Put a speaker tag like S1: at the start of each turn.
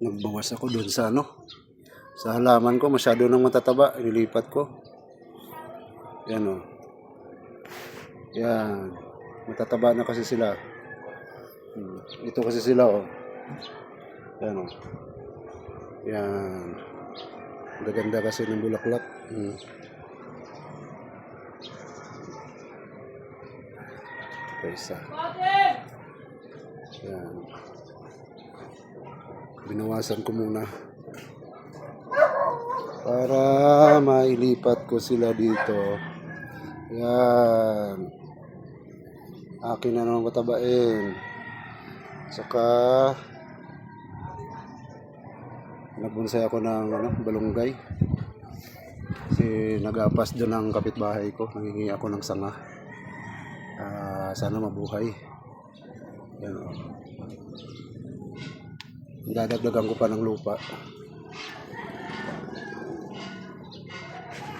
S1: nagbawas ako doon sa sa halaman ko, masyado nang matataba, inilipat ko. Yan o. Yan. Matataba na kasi sila. Ito kasi sila o. Yan o. Yan. Gaganda kasi ng bulaklak. Ito isa. Yan. Binawasan ko muna para mailipat ko sila dito. Yan. Akin na naman patabain. Saka nagbonsay ako ng balunggay. Kasi nag-apas doon ang kapitbahay ko. Nangingi ako ng sanga. Sana mabuhay. Yan o. Dadagdagan ko pa ng lupa.